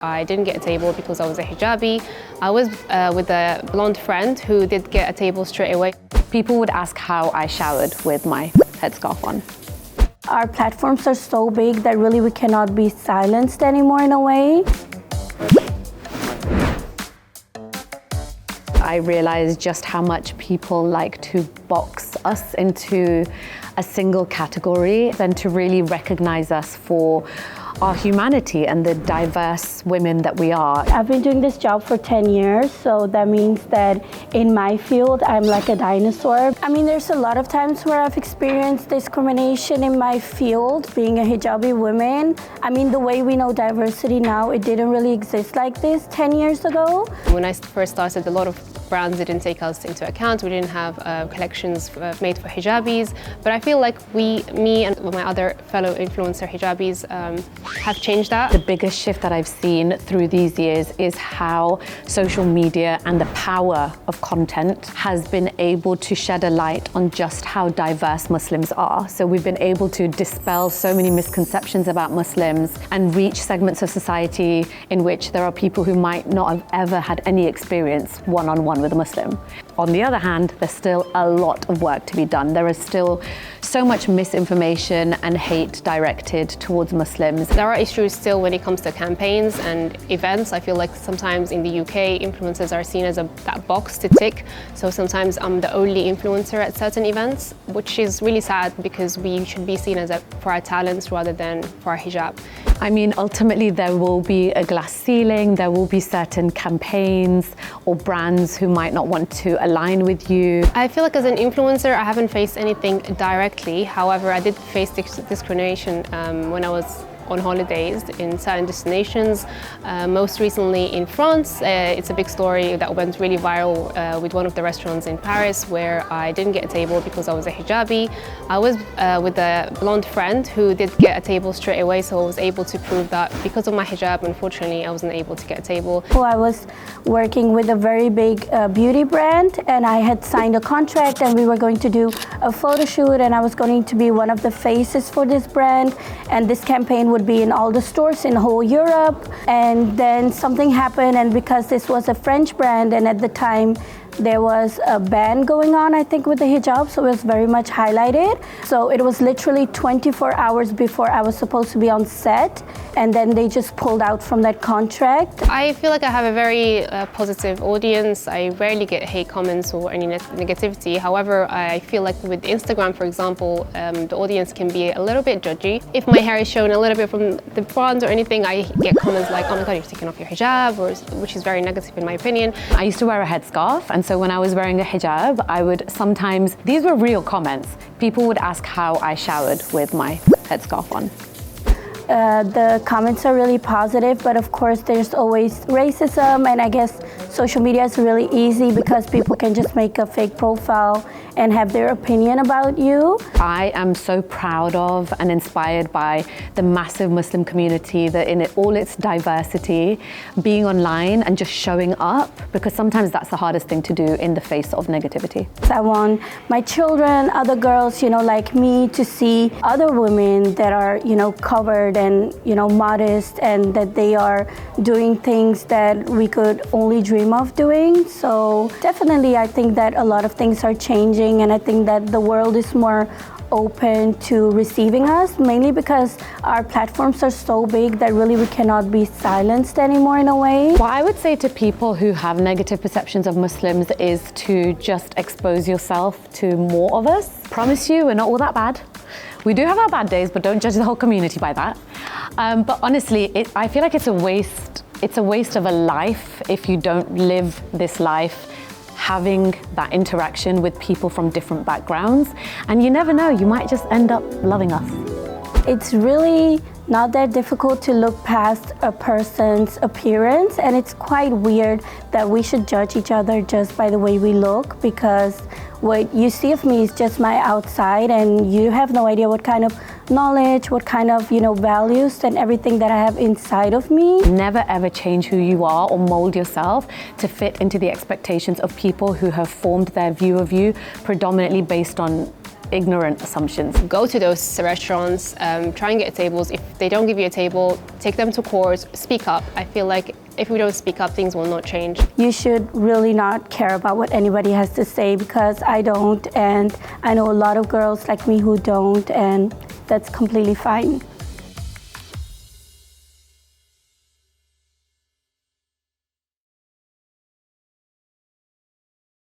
I didn't get a table because I was a hijabi. I was with a blonde friend who did get a table straight away. People would ask how I showered with my headscarf on. Our platforms are so big that really we cannot be silenced anymore in a way. I realized just how much people like to box us into a single category than to really recognize us for our humanity and the diverse women that we are. I've been doing this job for 10 years, so that means that in my field, I'm like a dinosaur. I mean, there's a lot of times where I've experienced discrimination in my field, being a hijabi woman. I mean, the way we know diversity now, it didn't really exist like this 10 years ago. When I first started, a lot of brands didn't take us into account. We didn't have collections made for hijabis, but I feel like me and my other fellow influencer hijabis have changed that. The biggest shift that I've seen through these years is how social media and the power of content has been able to shed a light on just how diverse Muslims are. So we've been able to dispel so many misconceptions about Muslims and reach segments of society in which there are people who might not have ever had any experience one-on-one with a Muslim. On the other hand, there's still a lot of work to be done. There is still so much misinformation and hate directed towards Muslims. There are issues still when it comes to campaigns and events. I feel like sometimes in the UK, influencers are seen as that box to tick. So sometimes I'm the only influencer at certain events, which is really sad because we should be seen as for our talents rather than for our hijab. I mean, ultimately there will be a glass ceiling, there will be certain campaigns or brands who might not want to align with you. I feel like as an influencer, I haven't faced anything directly. However, I did face discrimination when I was on holidays in certain destinations. Most recently in France, it's a big story that went really viral with one of the restaurants in Paris where I didn't get a table because I was a hijabi. I was with a blonde friend who did get a table straight away, so I was able to prove that because of my hijab, unfortunately, I wasn't able to get a table. I was working with a very big beauty brand and I had signed a contract and we were going to do a photo shoot and I was going to be one of the faces for this brand, and this campaign would be in all the stores in whole Europe. And then something happened, and because this was a French brand and at the time there was a ban going on, I think, with the hijab, so it was very much highlighted. So it was literally 24 hours before I was supposed to be on set, and then they just pulled out from that contract. I feel like I have a very positive audience. I rarely get hate comments or any negativity. However, I feel like with Instagram, for example, the audience can be a little bit judgy. If my hair is shown a little bit from the front or anything, I get comments like, oh my God, you've taken off your hijab, which is very negative in my opinion. I used to wear a headscarf, and so when I was wearing a hijab, I would sometimes, these were real comments, people would ask how I showered with my headscarf on. The comments are really positive, but of course there's always racism, and I guess social media is really easy because people can just make a fake profile and have their opinion about you. I am so proud of and inspired by the massive Muslim community, that in all its diversity, being online and just showing up, because sometimes that's the hardest thing to do in the face of negativity. I want my children, other girls, like me, to see other women that are, covered and, modest, and that they are doing things that we could only dream of doing. So definitely I think that a lot of things are changing, and I think that the world is more open to receiving us, mainly because our platforms are so big that really we cannot be silenced anymore in a way. What I would say to people who have negative perceptions of Muslims is to just expose yourself to more of us. Promise you, we're not all that bad. We do have our bad days, but don't judge the whole community by that. But honestly, I feel like it's a waste. It's a waste of a life if you don't live this life having that interaction with people from different backgrounds. And you never know, you might just end up loving us. It's really not that difficult to look past a person's appearance, and it's quite weird that we should judge each other just by the way we look, because what you see of me is just my outside, and you have no idea what kind of knowledge, what kind of values and everything that I have inside of me. Never ever change who you are or mold yourself to fit into the expectations of people who have formed their view of you predominantly based on ignorant assumptions. Go to those restaurants, try and get tables. If they don't give you a table, take them to court, speak up. I feel like if we don't speak up, things will not change. You should really not care about what anybody has to say, because I don't, and I know a lot of girls like me who don't, and that's completely fine.